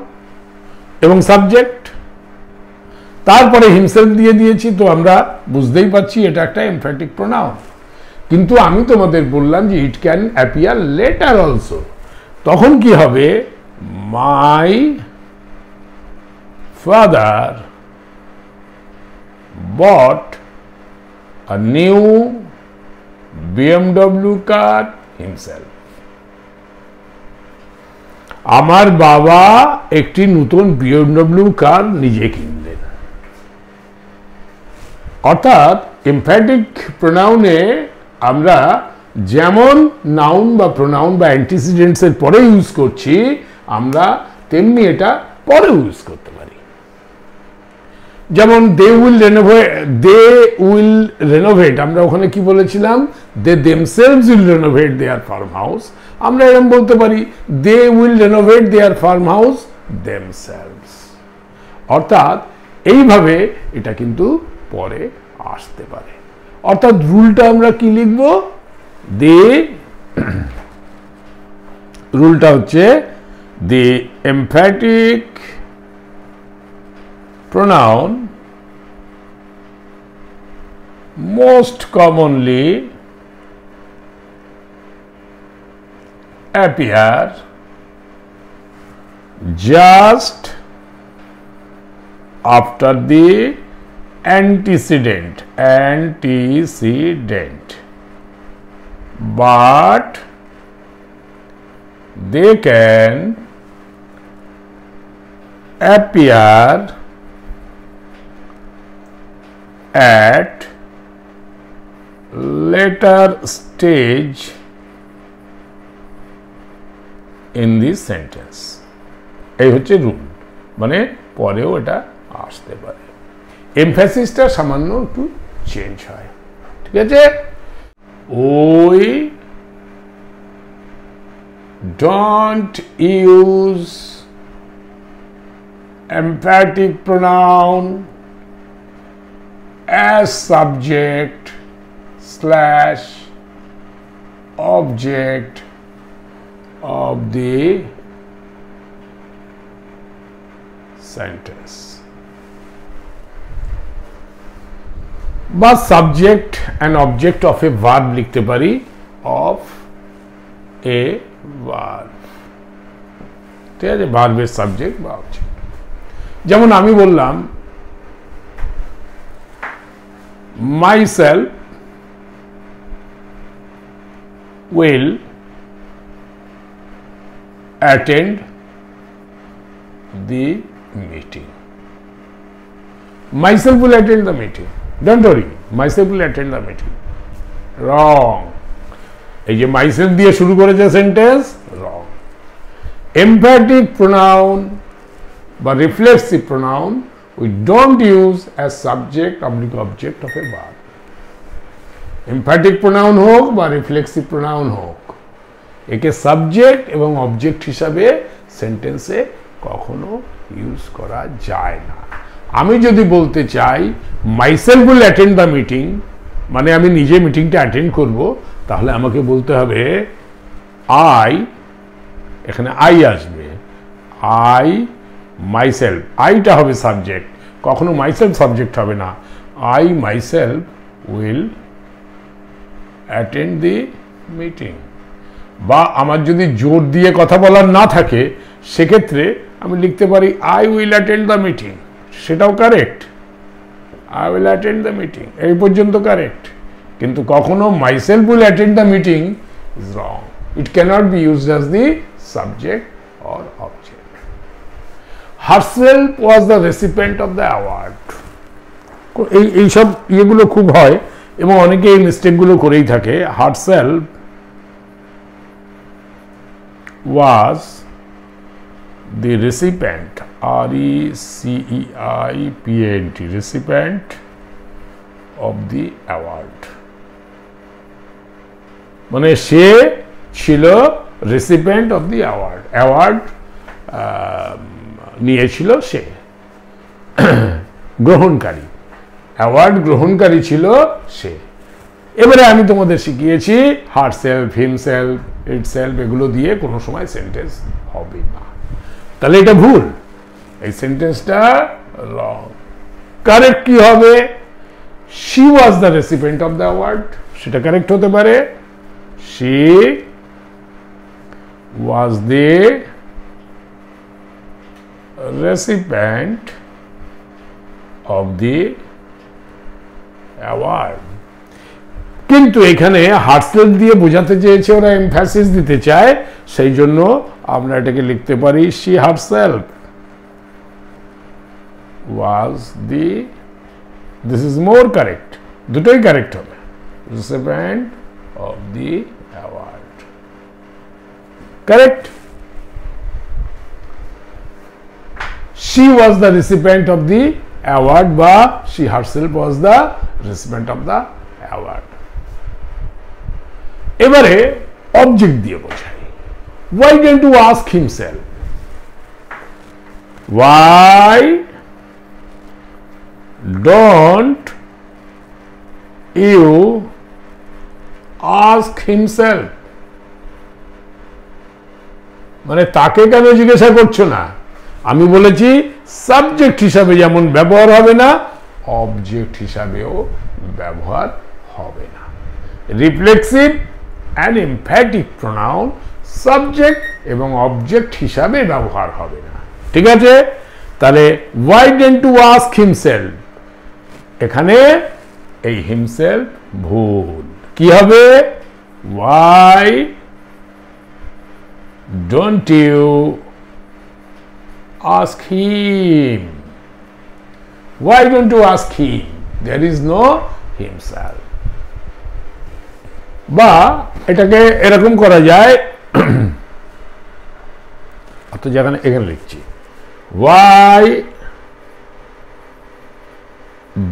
Speaker 1: এবং সাবজেক্ট, তারপরে হিমসেলফ দিয়ে দিয়েছি, তো আমরা বুঝতেই পারছি এটা একটা এমফ্যাটিক প্রোনাউন। কিন্তু আমি তোমাদের বললাম যে it can appear letter also, তখন কি হবে, my father bot a new BMW car himself. আমার বাবা একটি নতুন BMW কার নিজে কিনলেন। অর্থাৎ এমফ্যাটিক প্রোনাউনে আমরা যেমন নাউন বা প্রোনাউন বা অ্যান্টিসিডেন্টস এর পরে ইউজ করছি, আমরা তেমনি এটা পরে ইউজ করতে পারি। যেমন দে উইল রেনোভেট, আমরা ওখানে কি বলেছিলাম, they themselves will renovate their farm house, আমরা এরকম বলতে পারি they will renovate their farm house themselves. অর্থাৎ এইভাবে এটা কিন্তু পরে আসতে পারে। অর্থাৎ রুলটা আমরা কি লিখব, রুলটা হচ্ছে দি emphatic pronoun most commonly appear just after the antecedent, but they can appear at later stage in the sentence. এই হচ্ছে রুল, মানে পরেও এটা আসতে পারে, এমফ্যাসিসটা সামান্য একটু চেঞ্জ হয়। ঠিক আছে, we don't use emphatic pronoun as subject / object of the sentence বা subject and object of A verb লিখতে পারি অফ এ ভার্ব, ঠিক আছে, ভার্বের সাবজেক্ট বা অবজেক্ট। যেমন আমি বললাম myself will attend the meeting. Myself will attend the meeting. Don't worry, myself will attend the meeting. Wrong. এই যে myself দিয়ে শুরু করেছে সেন্টেন্স, wrong. Emphatic pronoun বা reflexive pronoun we don't use as subject oblique object of a verb. Emphatic pronoun হোক বা reflexive pronoun হোক, একে সাবজেক্ট এবং অবজেক্ট হিসাবে সেন্টেন্সে কখনো ইউজ করা যায় না। আমি যদি বলতে চাই myself will attend the meeting, মানে আমি নিজে মিটিংটা অ্যাটেন্ড করব, তাহলে আমাকে বলতে হবে আই, এখানে আই আসবে, আই মাইসেলফ, আইটা হবে সাবজেক্ট, কখনো মাইসেলফ সাবজেক্ট হবে না। I myself will attend the meeting. বা আমার যদি জোর দিয়ে কথা বলার না থাকে সেক্ষেত্রে আমি লিখতে পারি I will attend the meeting, সেটাও correct, I will attend the meeting, এই পর্যন্ত কারেক্ট। কিন্তু কখনো myself will attend the meeting is wrong, it cannot be used as the subject or object. Herself was the recipient of the award. এইসব ইয়েগুলো খুব হয় এবং অনেকে এই মিস্টেকগুলো করেই থাকে। Herself was the recipient, recipient, recipient of the award, মানে সে ছিল recipient of the award, award নিয়েছিল সে, গ্রহণকারী, অ্যাওয়ার্ড গ্রহণকারী ছিল সে। এবারে আমি তোমাদের শিখিয়েছি হারসেলফ, হিমসেলফ, ইটসেলফ, এগুলো দিয়ে কোনো সময় সেন্টেন্স হবে না, তাহলে এটা ভুল, এই সেন্টেন্সটা রং। কারেক্ট কি হবে? She was the recipient of the award, সেটা কারেক্ট হতে পারে। She was the recipient of the award. কিন্তু এখানে হারসেলফ দিয়ে বোঝাতে চেয়েছে, ওরা এমফ্যাসিস দিতে চায়, সেই জন্য আমরা এটাকে লিখতে পারি she herself was the, this is more correct, দুটোই কারেক্ট হবে, recipient of the award, correct. She was the recipient of the award বা she herself was the recipient of the award. এবারে অবজেক্ট দিয়ে বোঝাই। Why don't you ask himself? Why don't you ask himself? মানে তাকে কেন জিজ্ঞাসা করছো না? আমি বলেছি সাবজেক্ট হিসাবে যেমন ব্যবহার হবে না, অবজেক্ট হিসাবেও ব্যবহার হবে না। Reflexive and emphatic pronoun subject এবং অবজেক্ট হিসাবে ব্যবহার হবে না, ঠিক আছে? তাহলে why don't you ask himself, এখানে এই himself ভুল, কি হবে? why don't you ask him, why don't you ask him, there is no himself। বা এটাকে এরকম করা যায়, অর্থাৎ যেখানে এখানে লিখছি why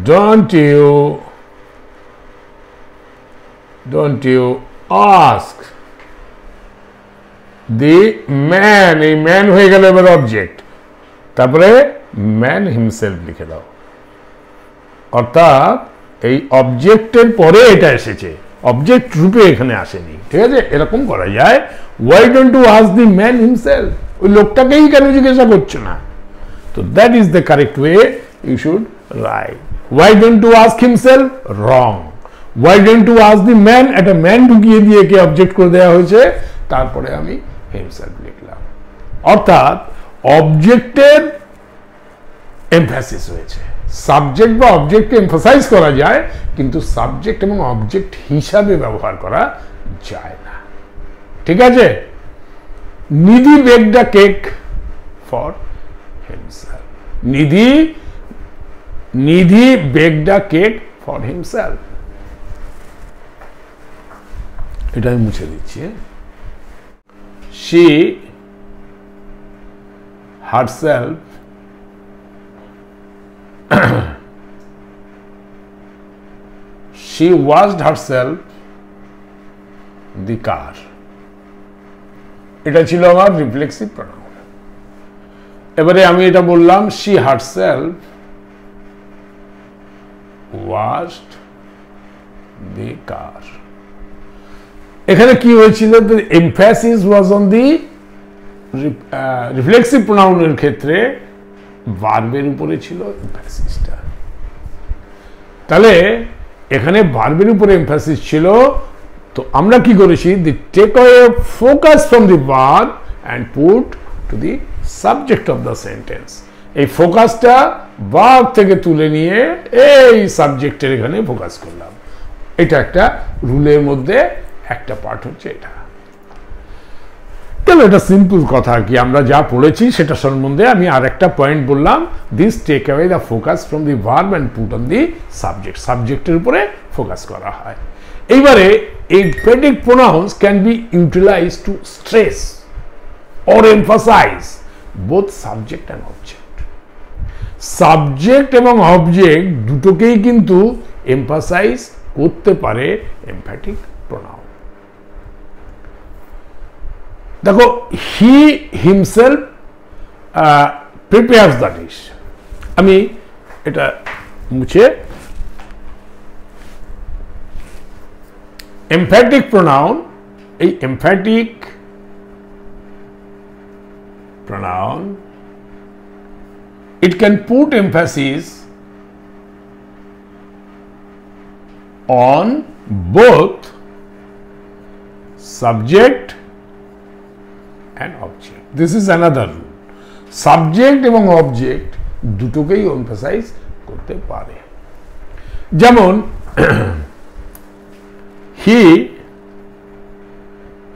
Speaker 1: don't you ask the man, এই ম্যান হয়ে গেল এবার অবজেক্ট, তারপরে ম্যান হিমসেলফ লিখে দাও, অর্থাৎ এই অবজেক্টের পরে এটা এসেছে, অবজেক্ট রূপে এখানে আসেনি, ঠিক আছে? এরকম করা যায়, why don't you ask the man himself, ওই লোকটাকেই কেন জিজ্ঞাসা করছো না? তো that is the correct way you should write. Why don't you ask himself, wrong. Why don't you ask the man, একটা ম্যান ঢুকিয়ে দিয়ে কে অবজেক্ট করে দেওয়া হয়েছে, তারপরে আমি হিমসেলফ লিখলাম। অর্থাৎ অবজেক্টের এমফ্যাসিস হয়েছে। সাবজেক্ট বা অবজেক্টকে এমফাসাইজ করা যায়, কিন্তু সাবজেক্ট এবং অবজেক্ট হিসাবে ব্যবহার করা যায় না, ঠিক আছে? Nidhi baked a cake for himself. Nidhi baked a cake for himself. এটা আমি মুছে দিচ্ছি। She herself she washed herself the car. এটা ছিল আমার রিফ্লেক্সিভ প্রোনাউন। এবারে আমি এটা বললাম she herself washed the car। এখানে কি হয়েছিল, emphasis was on the reflexive প্রোনাউনের ক্ষেত্রে ভার্বের উপরে ছিল এমফ্যাসিসটা। তাহলে এখানে ভার্বের উপরে এমফ্যাসিস ছিল, তো আমরা কি করেছি, the take away focus from the verb and put to the subject of the sentence. এই ফোকাসটা ভার্ব থেকে তুলে নিয়ে এই সাবজেক্টের এখানে ফোকাস করলাম। এটা একটা রুলের মধ্যে একটা পার্ট হচ্ছে এটা। তাহলে এটা সিম্পল কথা আর কি, আমরা যা পড়েছি সেটা সম্বন্ধে আমি আর একটা পয়েন্ট বললাম, this take away the focus from the verb and put on the subject. সাবজেক্টের উপরে ফোকাস করা হয়। এইবারে emphatic pronouns can be utilized to stress or emphasize both subject and object. Subject এবং অবজেক্ট দুটোকেই কিন্তু এমফাসাইজ করতে পারে এমফ্যাটিক প্রোনাউন। দেখো, he himself prepares the dish. আমি এটা মুছে, এমফ্যাটিক প্রোনাউন, এই emphatic pronoun it can put emphasis on both subject and object. This is another rule. Subject এবং object দুটোকেই এমফাসাইজ করতে পারে। যেমন he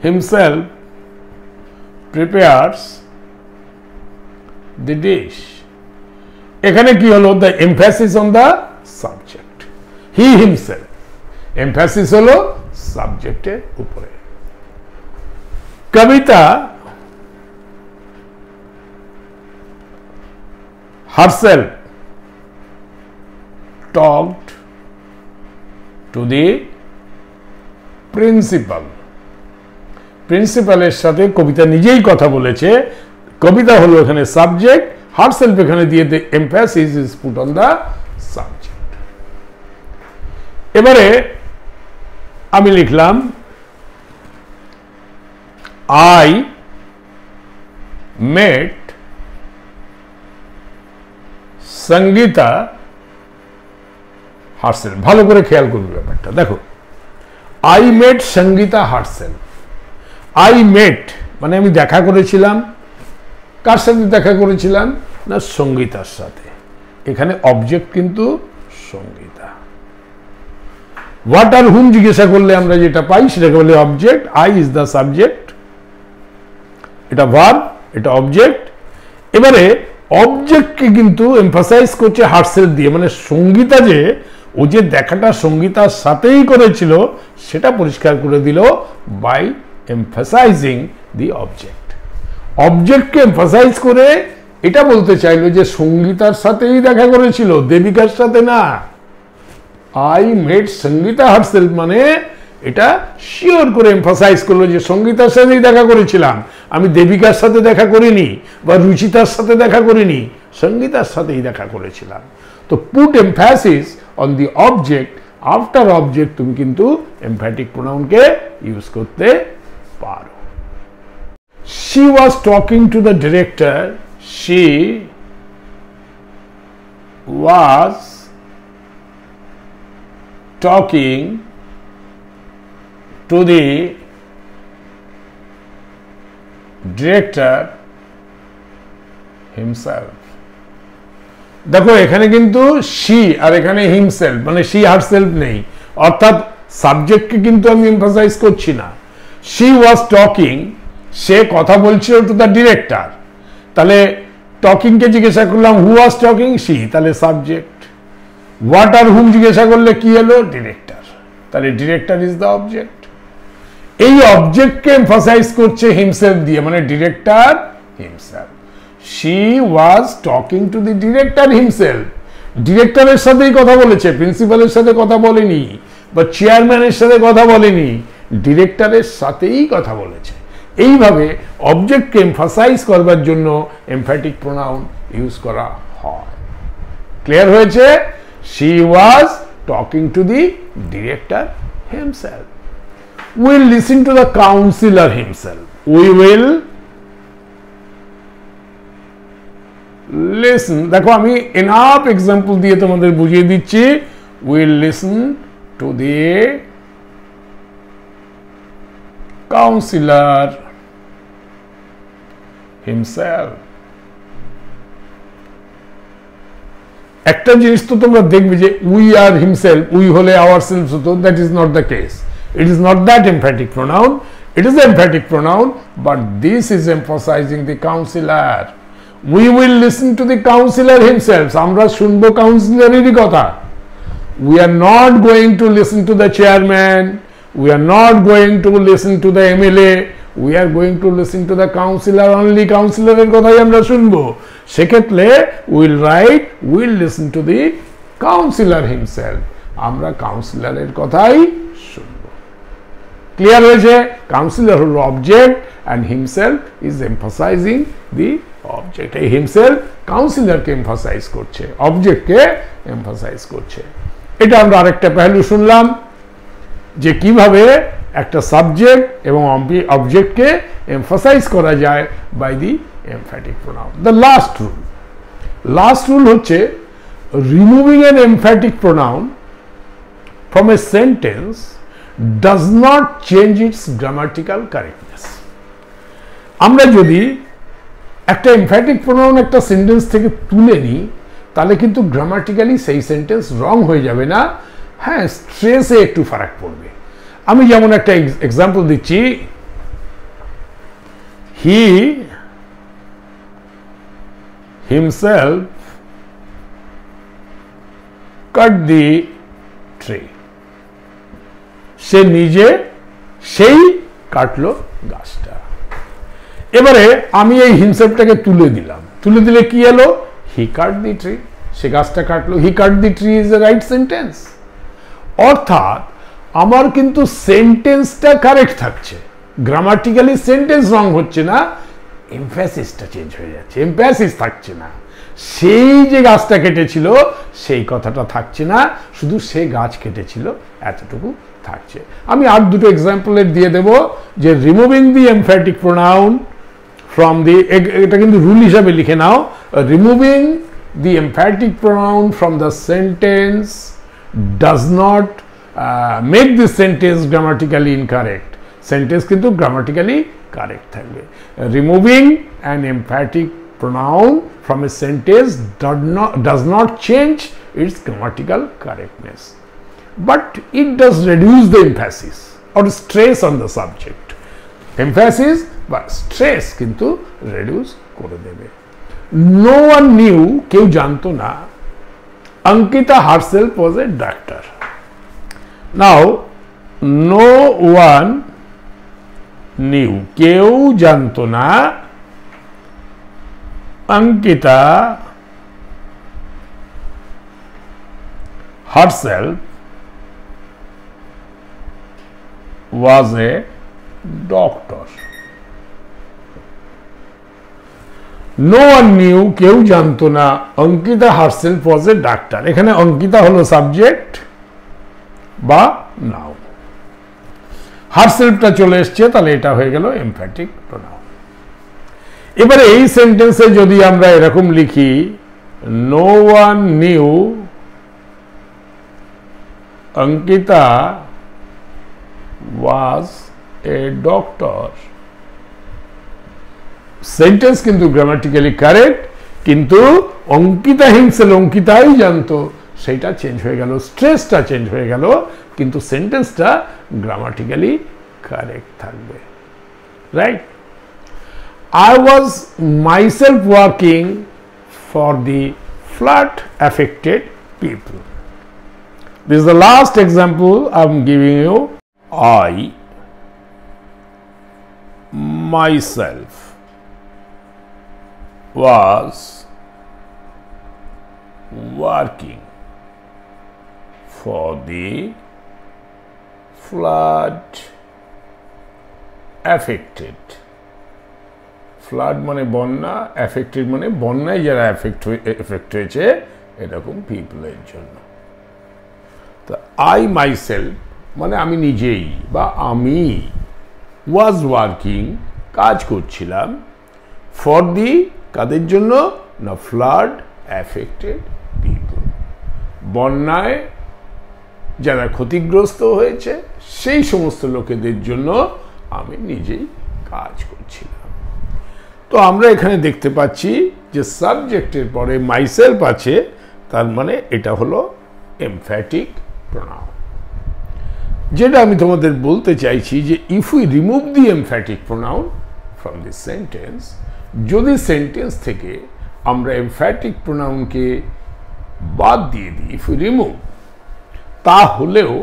Speaker 1: himself prepares the dish. এখানে কি হলো, the emphasis on the subject. He himself, emphasis হলো সাবজেক্টের উপরে। কবিতা herself talked to the principal. প্রিন্সিপালের সাথে কবিতা নিজেই কথা বলেছে। কবিতা হলো এখানে সাবজেক্ট, herself এখানে দিয়ে the emphasis is put on the subject। এবারে আমি লিখলাম I met সঙ্গীতা herself। ভালো করে খেয়াল করবে ব্যাপারটা। দেখো, I met Sangeeta herself। I met মানে আমি দেখা করেছিলাম, কার সাথে দেখা করেছিলাম না, সঙ্গীতার সাথে। এখানে অবজেক্ট কিন্তু সঙ্গীতা। হোয়াট আর হুম জিজ্ঞাসা করলে আমরা যেটা পাই সেটাকে বলে object. I is the subject, এটা ভার্ব, এটা অবজেক্ট। এবারে অবজেক্টকে কিন্তু এমফাসাইজ করছে হারসেলফ দিয়ে, মানে সঙ্গীতা যে ও যে দেখাটা সঙ্গীতার সাথেই করেছিল সেটা পরিষ্কার করে দিল বাই এমফাসাইজিং দি অবজেক্ট। অবজেক্টকে এমফাসাইজ করে এটা বলতে চাইলো যে সঙ্গীতার সাথেই দেখা করেছিল, দেবিকার সাথে না। আই মেট সঙ্গীতা হারসেলফ মানে এটা শিওর করে এমফাসাইজ করলো যে সঙ্গীতার সাথেই দেখা করেছিলাম, আমি দেবিকার সাথে দেখা করিনি বা রুচিতার সাথে দেখা করিনি, সঙ্গীতার সাথেই দেখা করেছিলাম। তো put emphasis on the object after object তুমি কিন্তু এমফ্যাটিক প্রোনাউনকে ইউজ করতে পারো। She was talking to the director. She was talking to the director himself. দেখো এখানে কিন্তু she আর এখানে himself মানে she herself নেই, অর্থাৎ সাবজেক্টকে কিন্তু আমি এমফাসাইজ করছি না। she was talking, সে কথা বলছিল টু দ্য ডিরেক্টর, তাহলে টকিং কে জিজ্ঞাসা করলাম হু ওয়াজ টকিং, she, তাহলে সাবজেক্ট। হোয়াট আর হুম জিজ্ঞাসা করলে কি হলো, ডিরেক্টর, তাহলে ডিরেক্টর ইজ দ্য অবজেক্ট। এই অবজেক্টকে এমফাসাইজ করছে হিমসেলফ দিয়ে, মানে director himself. she was talking to the director himself, ডিরেক্টরের সাথেই কথা বলেছে, প্রিন্সিপালের সাথে কথা বলেনি বা চেয়ারম্যানের সাথে কথা বলেনি, ডিরেক্টরের সাথেই কথা বলেছে। এইভাবে অবজেক্টকে এমফাসাইজ করবার জন্য এমফ্যাটিক প্রোনাউন ইউজ করা হয়। ক্লিয়ার হয়েছে? she was talking to the director himself. We'll listen to the counselor himself. We will listen. দেখো আমি এনাফ এক্সাম্পল দিয়ে তোমাদের বুঝিয়ে দিচ্ছি। We'll listen to the counselor himself. একটা জিনিস তো তোমরা দেখবে যে উই আর হিমসেলফ, উই হলে আওয়ারসেলভস হতো, that is not the case. It is not that emphatic pronoun, it is emphatic pronoun, but this is emphasising the councillor. We will listen to the councillor himself, আমরা শুনবো কাউন্সিলরেরই কথা। We are not going to listen to the chairman, we are not going to listen to the MLA, we are going to listen to the counselor only, কাউন্সিলরের কথাই আমরা শুনবো। সেক্ষেত্রে will write will listen to the councillor himself, আমরা কাউন্সিলরের কথাই শুনবো। Clear হয়েছে? কাউন্সিলর হলো object and himself is emphasising the object. এই হিমসেলফ কাউন্সিলরকে এমফাসাইজ করছে, অবজেক্টকে এমফাসাইজ করছে। এটা আমরা আরেকটা পেহলু শুনলাম যে কিভাবে একটা সাবজেক্ট এবং অবজেক্টকে এমফাসাইজ করা যায় by the emphatic pronoun. The last rule হচ্ছে removing an emphatic pronoun from a sentence does not change its grammatical correctness. আমরা যদি একটা এমফ্যাটিক প্রোনাউন একটা সেন্টেন্স থেকে তুলে নিই তাহলে কিন্তু গ্রামাটিক্যালি সেই সেন্টেন্স রং হয়ে যাবে না, হ্যাঁ স্ট্রেসে একটু ফারাক পড়বে। আমি যেমন একটা এক্সাম্পল দিচ্ছি, হি himself cut the tree, সে নিজে সেই কাটলো গাছটা। এবারে আমি এই হিমসেলফটাকে তুলে দিলাম, তুলে দিলে কি হলো, হি কাট দি ট্রি, সে গাছটা কাটলো। He cut the tree is a right sentence, অর্থাৎ আমার কিন্তু সেন্টেন্সটা কারেক্ট থাকছে, গ্রামাটিক্যালি সেন্টেন্স রং হচ্ছে না, এমফ্যাসিসটা চেঞ্জ হয়ে যাচ্ছে, এমফ্যাসিস থাকছে না। সেই যে গাছটা কেটেছিল সেই কথাটা থাকছে না, শুধু সে গাছ কেটেছিল এতটুকু থাকছে। আমি আর দুটো এক্সাম্পলের দিয়ে দেব যে removing the emphatic pronoun from the, এটা কিন্তু রুল হিসাবে লিখে নাও, removing the emphatic pronoun from the sentence does not make this sentence grammatically incorrect, sentence কিন্তু গ্রামাটিক্যালি কারেক্ট থাকবে। Removing an emphatic pronoun from a sentence does not change its grammatical correctness, but it does reduce the emphasis or stress on the subject. Emphasis but stress কিন্তু reduce করে দেবে। No one knew, কেউ জানতো না, Ankita herself was a doctor. Now no one knew, কেউ জানতো না, Ankita herself was a doctor. No one knew, কেউ জানতো না, Ankita herself was a doctor. এখানে Ankita হলো সাবজেক্ট, বা নাউন। হারসেলফটা চলে এসছে, তাহলে এটা হয়ে গেল এমফ্যাটিক প্রোনাউন। এবারে এই সেন্টেন্সে যদি আমরা এরকম লিখি, no one knew Ankita was a doctor, sentence কিন্তু গ্রামাটিক্যালি কারেক্ট, কিন্তু অঙ্কিতা হিমসেল, অঙ্কিতাই জানতো, সেটা চেঞ্জ হয়ে গেল, স্ট্রেসটা চেঞ্জ হয়ে গেল, কিন্তু সেন্টেন্সটা গ্রামাটিক্যালি কারেক্ট থাকবে। Right? I was myself working for the flood affected people. This is the last example I'm giving you. I myself was working for the flood affected. Flood মানে বন্যা, এফেক্টেড মানে বন্যায় যারা এফেক্ট হয়েছে এরকম পিপলের জন্য। তো আই মাইসেলফ মানে আমি নিজেই বা আমি, ওয়াজ ওয়ার্কিং কাজ করছিলাম, ফর দি কাদের জন্য না, ফ্লাড এফেক্টেড পিপল, বন্যায় যারা ক্ষতিগ্রস্ত হয়েছে সেই সমস্ত লোকেদের জন্য আমি নিজেই কাজ করছিলাম। তো আমরা এখানে দেখতে পাচ্ছি যে সাবজেক্টের পরে মাইসেলফ আছে, তার মানে এটা হলো এমফ্যাটিক প্রোনাউন। যেটা আমি তোমাদের বলতে চাইছি যে if we remove the emphatic pronoun from this sentence, যদি সেন্টেন্স থেকে আমরা এমফ্যাটিক প্রোনাউনকে বাদ দিয়ে দিই, ইফ উই রিমুভ, তাহলেও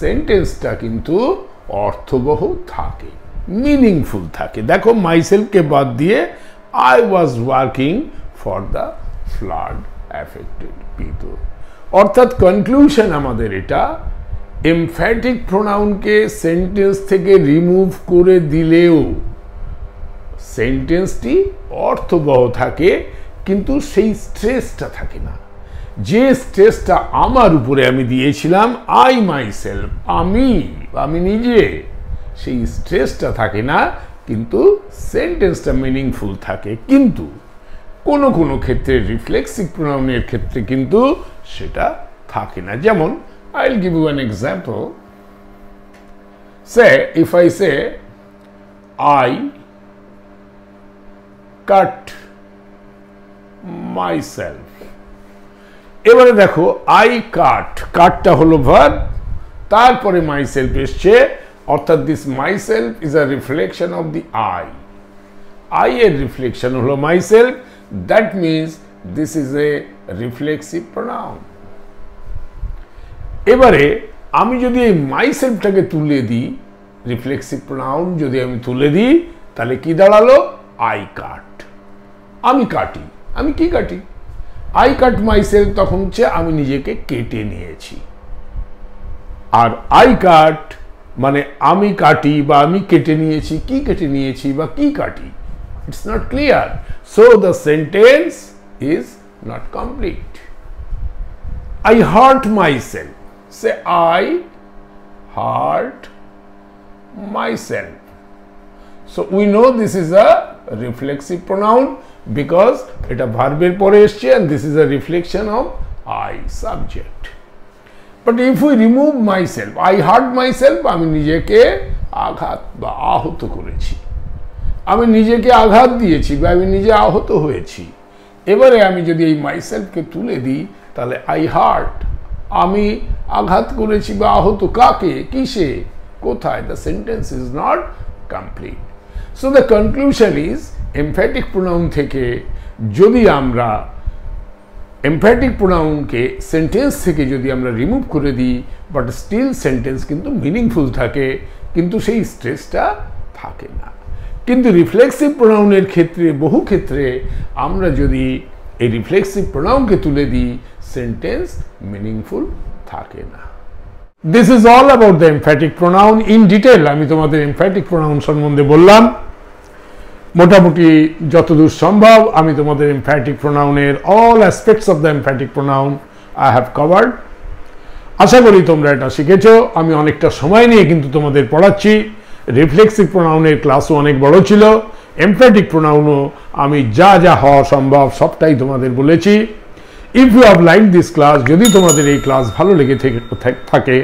Speaker 1: সেন্টেন্সটা কিন্তু অর্থবহ থাকে, মিনিংফুল থাকে। দেখো, মাইসেলফকে বাদ দিয়ে I was working for the flood affected people, অর্থাৎ কনক্লুশন আমাদের এটা, এমফ্যাটিক প্রোনাউনকে সেন্টেন্স থেকে রিমুভ করে দিলেও সেন্টেন্সটি অর্থবহ থাকে, কিন্তু সেই স্ট্রেসটা থাকে না। যে স্ট্রেসটা আমার উপরে আমি দিয়েছিলাম, আই মাইসেলফ, আমি নিজে, সেই স্ট্রেসটা থাকে না, কিন্তু সেন্টেন্সটা মিনিংফুল থাকে। কিন্তু কোনো কোনো ক্ষেত্রে রিফ্লেক্সিভ প্রোনাউনের ক্ষেত্রে কিন্তু সেটা থাকে না। যেমন I will give you an example. Say if I say I cut myself, এবারে দেখো আই কাটটা হলো ভার্ব, তারপরে মাইসেলফ এসছে, অর্থাৎ this myself is a reflection of the I এর রিফ্লেকশন হলো myself, that means this is a reflexive pronoun. এবারে আমি যদি এই মাইসেলফটাকে তুলে দিই, রিফ্লেক্সিভ প্রোনাউন যদি আমি তুলে দিই, তাহলে কি দাঁড়ালো, আই কাট, আমি কাটি। আমি কি কাটি? আই কাট মাইসেলফ, তখন হচ্ছে আমি নিজেকে কেটে নিয়েছি। আর আই কাট মানে আমি কাটি বা আমি কেটে নিয়েছি, কি কেটে নিয়েছি বা কি কাটি, it's not clear, so the sentence is not complete. I hurt myself, say I hurt myself, so we know this is a reflexive pronoun because এটা ভার্বের পরে এসছে, and this is a reflection of I subject. But if we remove myself, I hurt myself, আমি নিজেকে আঘাত বা আহত করেছি, আমি নিজেকে আঘাত দিয়েছি বা আমি নিজে আহত হয়েছি। এবারে আমি যদি এই মাইসেলফকে তুলে দিই, তাহলে আই হার্ট, আমি আঘাত করেছি বা আহত, কাকে, কিসে, কোথায়, the sentence is not complete. So the conclusion is, emphatic pronoun থেকে যদি আমরা এমফ্যাটিক প্রোনাউনকে সেন্টেন্স থেকে যদি আমরা রিমুভ করে দিই, বাট স্টিল সেন্টেন্স কিন্তু মিনিংফুল থাকে, কিন্তু সেই স্ট্রেসটা থাকে না। কিন্তু রিফ্লেক্সিভ প্রোনাউনের ক্ষেত্রে, বহু ক্ষেত্রে আমরা যদি এই রিফ্লেক্সিভ প্রোনাউনকে তুলে দিই, সেন্টেন্স মিনিংফুল থাকে না। This is all about the emphatic pronoun. In detail আমি তোমাদের এমফ্যাটিক প্রোনাউন সম্বন্ধে বললাম। মোটামুটি যতদূর সম্ভব আমি তোমাদের এমফ্যাটিক প্রোনাউনের all aspects of the emphatic pronoun I have covered. আশা করি তোমরা এটা শিখেছো। আমি অনেকটা সময় নিয়ে কিন্তু তোমাদের পড়াচ্ছি। রিফ্লেক্সিভ প্রোনাউনের ক্লাসও অনেক বড় ছিল, এমফ্যাটিক প্রোনাউনও আমি যা যা হওয়া সম্ভব সবটাই তোমাদের বলেছি। If you have like this class, যদি তোমাদের এই ক্লাস ভালো লেগে থাকে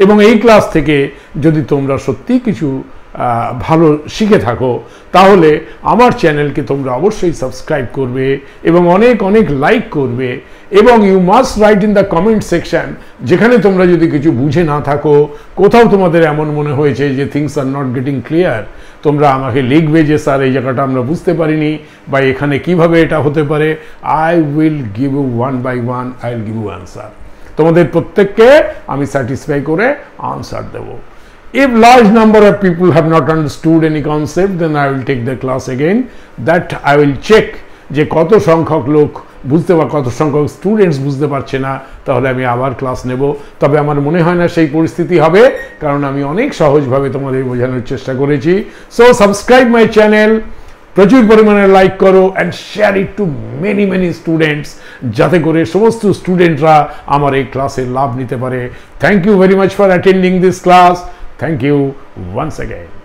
Speaker 1: এবং এই ক্লাস থেকে যদি তোমরা সত্যি কিছু ভালো শিখে থাকো, তাহলে আমার চ্যানেলকে তোমরা অবশ্যই সাবস্ক্রাইব করবে এবং অনেক অনেক লাইক করবে। এবং you must write in the comment section, যেখানে তোমরা যদি কিছু বুঝে না থাকো, কোথাও তোমাদের এমন মনে হয়েছে যে things are not getting clear, তোমরা আমাকে লিখবে যে স্যার এই জায়গাটা আমরা বুঝতে পারিনি, বা এখানে কিভাবে এটা হতে পারে। I will give you one by one, I will give you answer. তোমাদের প্রত্যেককে আমি স্যাটিসফাই করে আনসার দেবো। If large number of people have not understood any concept, then I will take the class again. That I will check যে কত সংখ্যক লোক বুঝতে বা কত সংখ্যক স্টুডেন্টস বুঝতে পারছে না, তাহলে আমি আবার ক্লাস নেব। তবে আমার মনে হয় না সেই পরিস্থিতি হবে, কারণ আমি অনেক সহজভাবে তোমাদের বোঝানোর চেষ্টা করেছি। সো সাবস্ক্রাইব মাই চ্যানেল, প্রচুর পরিমাণে লাইক করো and share it to many many students, যাতে করে সমস্ত স্টুডেন্টরা আমার এই ক্লাসের লাভ নিতে পারে। Thank you very much for attending this class. Thank you once again.